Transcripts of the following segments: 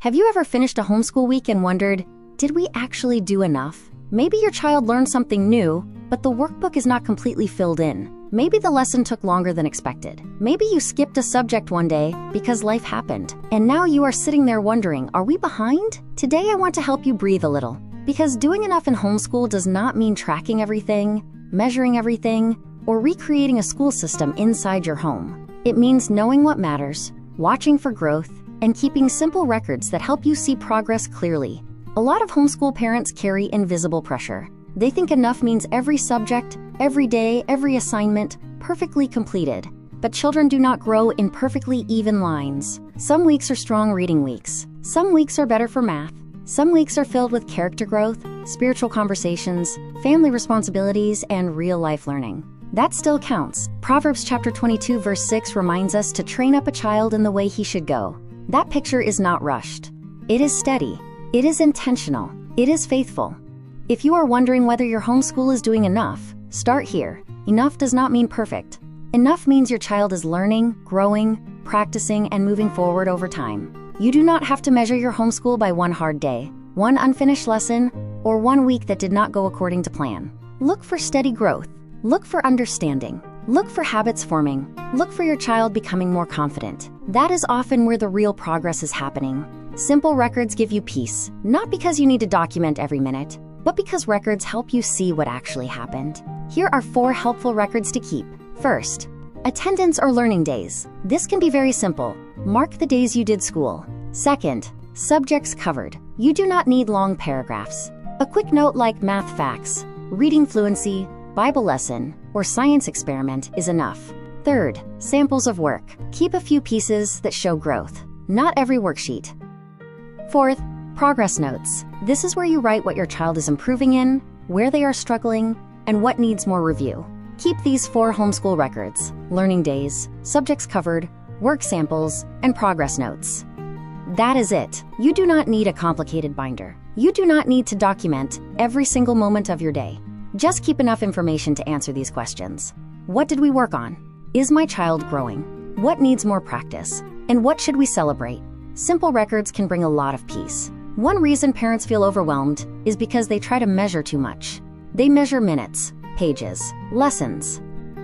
Have you ever finished a homeschool week and wondered, did we actually do enough? Maybe your child learned something new, but the workbook is not completely filled in. Maybe the lesson took longer than expected. Maybe you skipped a subject one day because life happened, and now you are sitting there wondering, are we behind? Today I want to help you breathe a little, because doing enough in homeschool does not mean tracking everything, measuring everything, or recreating a school system inside your home. It means knowing what matters, watching for growth, and keeping simple records that help you see progress clearly. A lot of homeschool parents carry invisible pressure. They think enough means every subject, every day, every assignment, perfectly completed. But children do not grow in perfectly even lines. Some weeks are strong reading weeks. Some weeks are better for math. Some weeks are filled with character growth, spiritual conversations, family responsibilities, and real-life learning. That still counts. Proverbs chapter 22 verse 6 reminds us to train up a child in the way he should go. That picture is not rushed. It is steady. It is intentional. It is faithful. If you are wondering whether your homeschool is doing enough, start here. Enough does not mean perfect. Enough means your child is learning, growing, practicing, and moving forward over time. You do not have to measure your homeschool by one hard day, one unfinished lesson, or one week that did not go according to plan. Look for steady growth. Look for understanding. Look for habits forming. Look for your child becoming more confident. That is often where the real progress is happening. Simple records give you peace, not because you need to document every minute, but because records help you see what actually happened. Here are 4 helpful records to keep. First, attendance or learning days. This can be very simple. Mark the days you did school. Second, subjects covered. You do not need long paragraphs. A quick note like math facts, reading fluency, Bible lesson, or science experiment is enough. Third, samples of work. Keep a few pieces that show growth, not every worksheet. Fourth, progress notes. This is where you write what your child is improving in, where they are struggling, and what needs more review. Keep these 4 homeschool records: learning days, subjects covered, work samples, and progress notes. That is it. You do not need a complicated binder. You do not need to document every single moment of your day. Just keep enough information to answer these questions. What did we work on? Is my child growing? What needs more practice? And what should we celebrate? Simple records can bring a lot of peace. One reason parents feel overwhelmed is because they try to measure too much. They measure minutes, pages, lessons,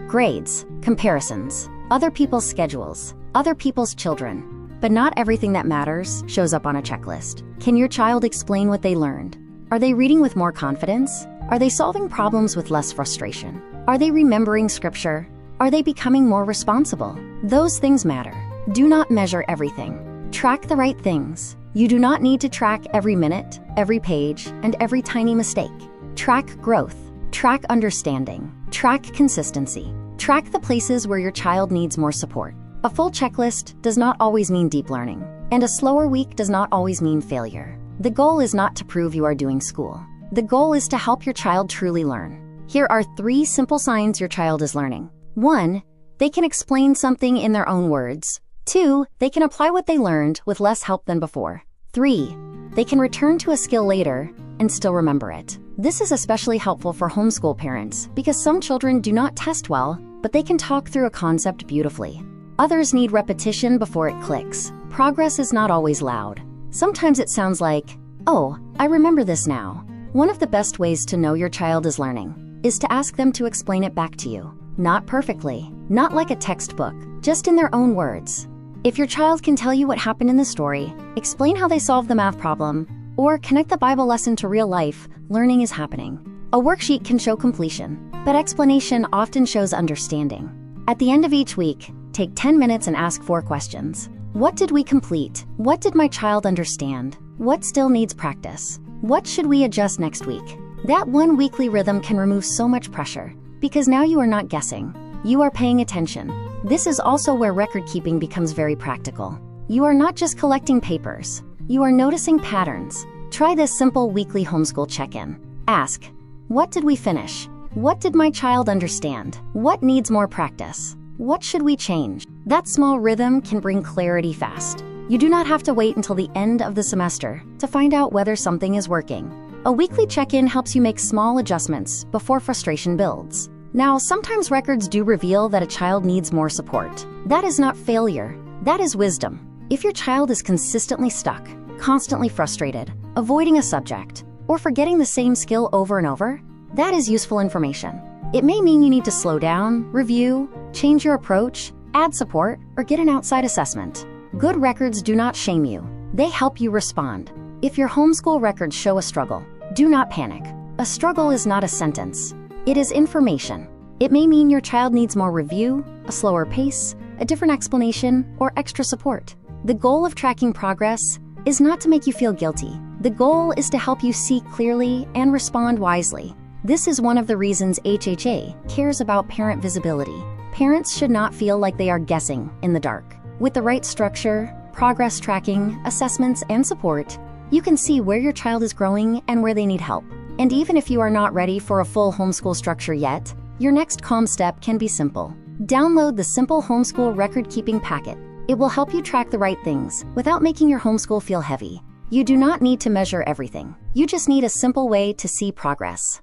grades, comparisons, other people's schedules, other people's children. But not everything that matters shows up on a checklist. Can your child explain what they learned? Are they reading with more confidence? Are they solving problems with less frustration? Are they remembering scripture? Are they becoming more responsible? Those things matter. Do not measure everything. Track the right things. You do not need to track every minute, every page, and every tiny mistake. Track growth. Track understanding. Track consistency. Track the places where your child needs more support. A full checklist does not always mean deep learning, and a slower week does not always mean failure. The goal is not to prove you are doing school. The goal is to help your child truly learn. Here are 3 simple signs your child is learning. 1, they can explain something in their own words. 2, they can apply what they learned with less help than before. 3, they can return to a skill later and still remember it. This is especially helpful for homeschool parents because some children do not test well, but they can talk through a concept beautifully. Others need repetition before it clicks. Progress is not always loud. Sometimes it sounds like, "Oh, I remember this now." One of the best ways to know your child is learning is to ask them to explain it back to you. Not perfectly, not like a textbook, just in their own words. If your child can tell you what happened in the story, explain how they solved the math problem, or connect the Bible lesson to real life, learning is happening. A worksheet can show completion, but explanation often shows understanding. At the end of each week, take 10 minutes and ask 4 questions. What did we complete? What did my child understand? What still needs practice? What should we adjust next week? That one weekly rhythm can remove so much pressure, because now you are not guessing. You are paying attention. This is also where record keeping becomes very practical. You are not just collecting papers. You are noticing patterns. Try this simple weekly homeschool check-in. Ask, what did we finish? What did my child understand? What needs more practice? What should we change? That small rhythm can bring clarity fast. You do not have to wait until the end of the semester to find out whether something is working. A weekly check-in helps you make small adjustments before frustration builds. Now, sometimes records do reveal that a child needs more support. That is not failure. That is wisdom. If your child is consistently stuck, constantly frustrated, avoiding a subject, or forgetting the same skill over and over? That is useful information. It may mean you need to slow down, review, change your approach, add support, or get an outside assessment. Good records do not shame you. They help you respond. If your homeschool records show a struggle, do not panic. A struggle is not a sentence. It is information. It may mean your child needs more review, a slower pace, a different explanation, or extra support. The goal of tracking progress is not to make you feel guilty. The goal is to help you see clearly and respond wisely. This is one of the reasons HHA cares about parent visibility. Parents should not feel like they are guessing in the dark. With the right structure, progress tracking, assessments, and support, you can see where your child is growing and where they need help. And even if you are not ready for a full homeschool structure yet, your next calm step can be simple. Download the Simple Homeschool Record-Keeping Packet. It will help you track the right things without making your homeschool feel heavy. You do not need to measure everything. You just need a simple way to see progress.